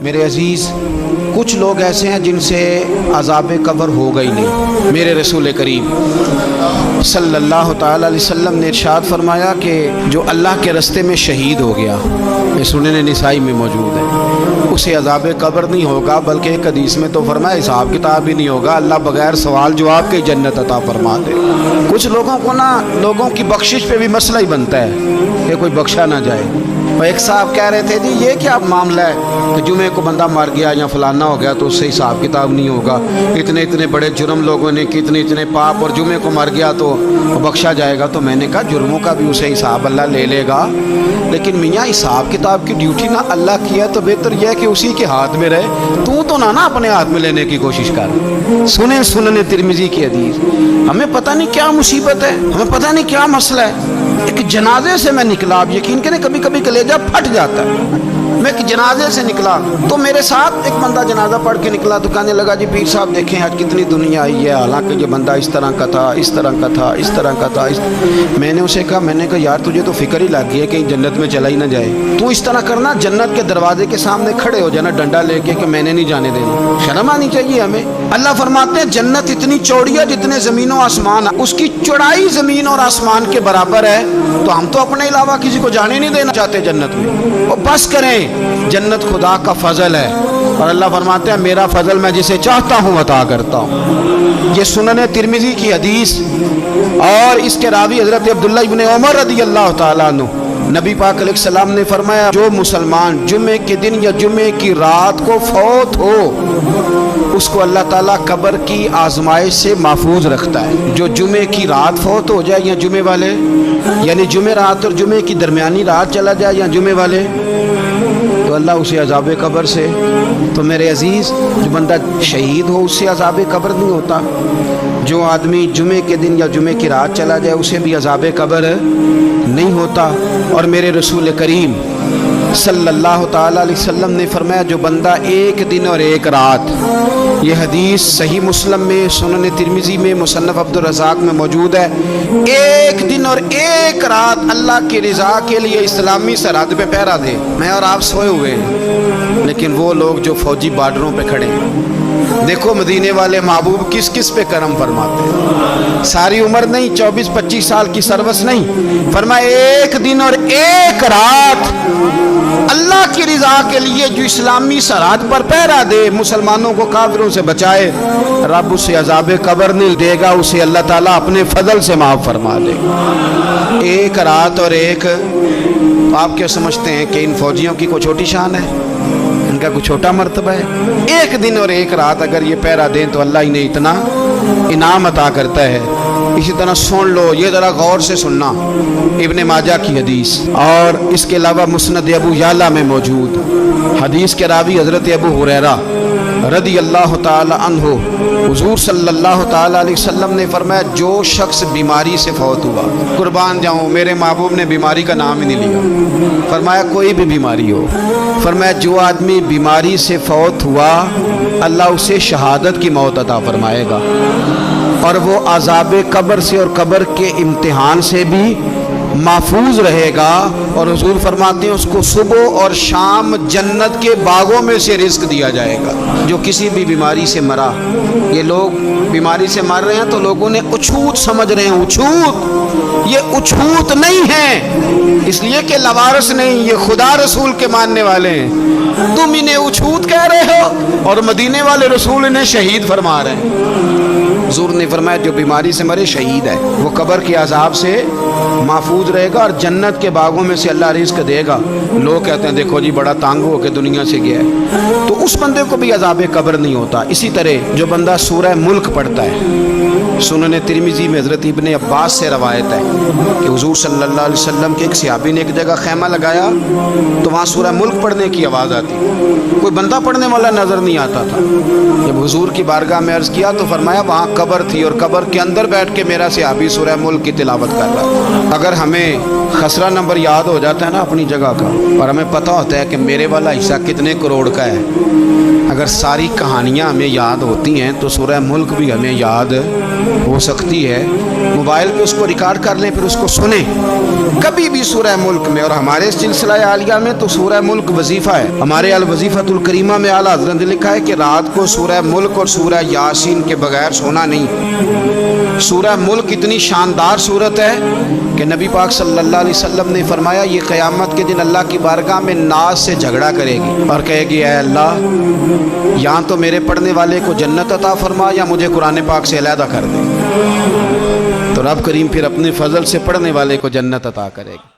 میرے عزیز کچھ لوگ ایسے ہیں جن سے عذاب قبر ہوگا ہی نہیں۔ میرے رسول کریم صلی اللہ تعالیٰ علیہ وسلم نے ارشاد فرمایا کہ جو اللہ کے راستے میں شہید ہو گیا، یہ سنن نسائی میں موجود ہے، اسے عذاب قبر نہیں ہوگا، بلکہ ایک حدیث میں تو فرمایا حساب کتاب ہی نہیں ہوگا، اللہ بغیر سوال جواب کے جنت عطا فرما دے۔ کچھ لوگوں کو لوگوں کی بخشش پہ بھی مسئلہ ہی بنتا ہے کہ کوئی بخشا نہ جائے۔ اور ایک صاحب کہہ رہے تھے جی یہ کیا معاملہ ہے کہ جمعے کو بندہ مر گیا یا فلانا ہو گیا تو اس سے حساب کتاب نہیں ہوگا، اتنے بڑے جرم لوگوں نے کی، اتنے پاپ، اور جمعے کو مر گیا تو بخشا جائے گا۔ تو میں نے کہا جرموں کا بھی اسے حساب اللہ لے لے گا، لیکن میاں حساب کتاب کی ڈیوٹی نہ اللہ کی ہے تو بہتر یہ ہے کہ اسی کے ہاتھ میں رہے، تو نہ اپنے ہاتھ میں لینے کی کوشش کر۔ سنن ترمذی کی حدیث۔ ہمیں پتہ نہیں کیا مصیبت ہے، ہمیں پتہ نہیں کیا مسئلہ ہے۔ ایک جنازے سے میں نکلا، آپ یقین کریں کبھی کبھی کلیجہ پھٹ جاتا ہے۔ میں ایک جنازے سے نکلا تو میرے ساتھ ایک بندہ جنازہ پڑھ کے نکلا تو کہنے لگا جی پیر صاحب دیکھیں آج کتنی دنیا آئی ہے، حالانکہ یہ بندہ اس طرح کا تھا، اس طرح کا تھا، اس طرح کا تھا۔ میں نے اسے کہا یار تجھے تو فکر ہی لگ گئی ہے کہیں جنت میں چلا ہی نہ جائے، تو اس طرح کرنا جنت کے دروازے کے سامنے کھڑے ہو جانا ڈنڈا لے کے کہ میں نے نہیں جانے دینا۔ شرم آنی چاہیے ہمیں۔ اللہ فرماتے ہیں جنت اتنی چوڑی ہے جتنے زمین و آسمان، اس کی چوڑائی زمین اور آسمان کے برابر ہے، تو ہم تو اپنے علاوہ کسی کو جانے نہیں دینا چاہتے جنت میں۔ اور بس کریں، جنت خدا کا فضل ہے، اور اللہ فرماتے ہیں میرا فضل میں جسے چاہتا ہوں عطا کرتا ہوں۔ یہ سنن ترمذی کی حدیث، اور اس کے راوی حضرت عبداللہ ابن عمر رضی اللہ تعالیٰ عنہ۔ نبی پاک علیہ السلام نے فرمایا جو مسلمان جمعے کے دن یا جمعے کی رات کو فوت ہو اس کو اللہ تعالیٰ قبر کی آزمائش سے محفوظ رکھتا ہے۔ جو جمعے کی رات فوت ہو جائے یا جمعے والے، یعنی جمعے رات اور جمعے کی درمیانی رات چلا جائے یا جمعے والے، تو اللہ اسے عذاب قبر سے، تو میرے عزیز جو بندہ شہید ہو اس سے عذاب قبر نہیں ہوتا، جو آدمی جمعے کے دن یا جمعے کی رات چلا جائے اسے بھی عذاب قبر نہیں ہوتا۔ اور میرے رسول کریم صلی اللہ تعالیٰ علیہ وسلم نے فرمایا جو بندہ ایک دن اور ایک رات، یہ حدیث صحیح مسلم میں، سنن ترمذی میں، مصنف عبد الرزاق میں موجود ہے، ایک دن اور ایک رات اللہ کی رضا کے لیے اسلامی سرحد پہ پہرا دے۔ میں اور آپ سوئے ہوئے ہیں، لیکن وہ لوگ جو فوجی بارڈروں پہ کھڑے ہیں، دیکھو مدینے والے محبوب کس کس پہ کرم فرماتے ہیں۔ ساری عمر نہیں، 24-25 سال کی سروس نہیں، فرمایا ایک دن اور ایک رات اللہ کی رضا کے لیے جو اسلامی سرحد پر پہرا دے، مسلمانوں کو کافروں سے بچائے، رب اسے عذاب قبر نہیں دے گا، اسے اللہ تعالیٰ اپنے فضل سے معاف فرما دے گا۔ ایک رات اور ایک، آپ کیا سمجھتے ہیں کہ ان فوجیوں کی کوئی چھوٹی شان ہے؟ ان کا کوئی چھوٹا مرتبہ ہے؟ ایک دن اور ایک رات اگر یہ پہرا دیں تو اللہ انہیں اتنا انعام عطا کرتا ہے۔ اسی طرح سن لو، یہ ذرا غور سے سننا، ابن ماجہ کی حدیث، اور اس کے علاوہ مسند ابو یعلا میں موجود حدیث کے راوی حضرت ابو ہریرہ رضی اللہ تعالی عنہ، حضور صلی اللہ تعالی علیہ وسلم نے فرمایا جو شخص بیماری سے فوت ہوا، قربان جاؤں میرے محبوب نے بیماری کا نام ہی نہیں لیا، فرمایا کوئی بھی بیماری ہو، فرمایا جو آدمی بیماری سے فوت ہوا اللہ اسے شہادت کی موت عطا فرمائے گا، اور وہ عذاب قبر سے اور قبر کے امتحان سے بھی محفوظ رہے گا، اور حضور فرماتے ہیں اس کو صبح اور شام جنت کے باغوں میں سے رزق دیا جائے گا۔ جو کسی بھی بیماری سے مرا، یہ لوگ بیماری سے مر رہے ہیں تو لوگوں نے اچھوت سمجھ رہے ہیں، اچھوت، یہ اچھوت نہیں ہے، اس لیے کہ لوارث نہیں، یہ خدا رسول کے ماننے والے ہیں، تم انہیں اچھوت کہہ رہے ہو اور مدینے والے رسول انہیں شہید فرما رہے ہیں۔ حضور نے فرمایا جو بیماری سے مرے شہید ہے، وہ قبر کے عذاب سے محفوظ رہے گا اور جنت کے باغوں میں سے اللہ رزق دے گا۔ لوگ کہتے ہیں دیکھو جی بڑا تانگ ہو کے دنیا سے گیا ہے، تو اس بندے کو بھی عذاب قبر نہیں ہوتا۔ اسی طرح جو بندہ سورہ ملک پڑھتا ہے، سنن ترمذی میں حضرت ابن عباس سے روایت ہے کہ حضور صلی اللہ علیہ وسلم کے ایک صحابی نے ایک جگہ خیمہ لگایا تو وہاں سورہ ملک پڑھنے کی آواز آتی، کوئی بندہ پڑھنے والا نظر نہیں آتا تھا۔ جب حضور کی بارگاہ میں عرض کیا تو فرمایا وہاں قبر تھی اور قبر کے اندر بیٹھ کے میرا صحابی سورہ ملک کی تلاوت کر رہا تھا۔ اگر ہمیں خسرہ نمبر یاد ہو جاتا ہے نا اپنی جگہ کا، اور ہمیں پتہ ہوتا ہے کہ میرے والا حصہ کتنے کروڑ کا ہے، اگر ساری کہانیاں ہمیں یاد ہوتی ہیں تو سورہ ملک بھی ہمیں یاد ہو سکتی ہے۔ موبائل پہ اس کو ریکارڈ کر لیں، پھر اس کو سنیں کبھی بھی سورہ ملک میں. اور ہمارے سلسلہ عالیہ میں تو سورہ ملک وظیفہ ہے. ہمارے الوظیفۃ الکریمہ میں اعلیٰ حضرت نے لکھا ہے کہ رات کو سورہ ملک اور سورہ یاسین کے بغیر سونا نہیں. سورہ ملک اتنی شاندار صورت ہے کہ نبی پاک صلی اللہ علیہ وسلم نے فرمایا یہ قیامت کے دن اللہ کی بارگاہ میں ناز سے جھگڑا کرے گی اور کہے گی اے اللہ یہاں تو میرے پڑھنے والے کو جنت عطا فرما یا مجھے قرآن پاک سے علیحدہ کر دے. تو رب کریم پھر اپنے فضل سے پڑھنے والے کو جنت عطا کرے گا.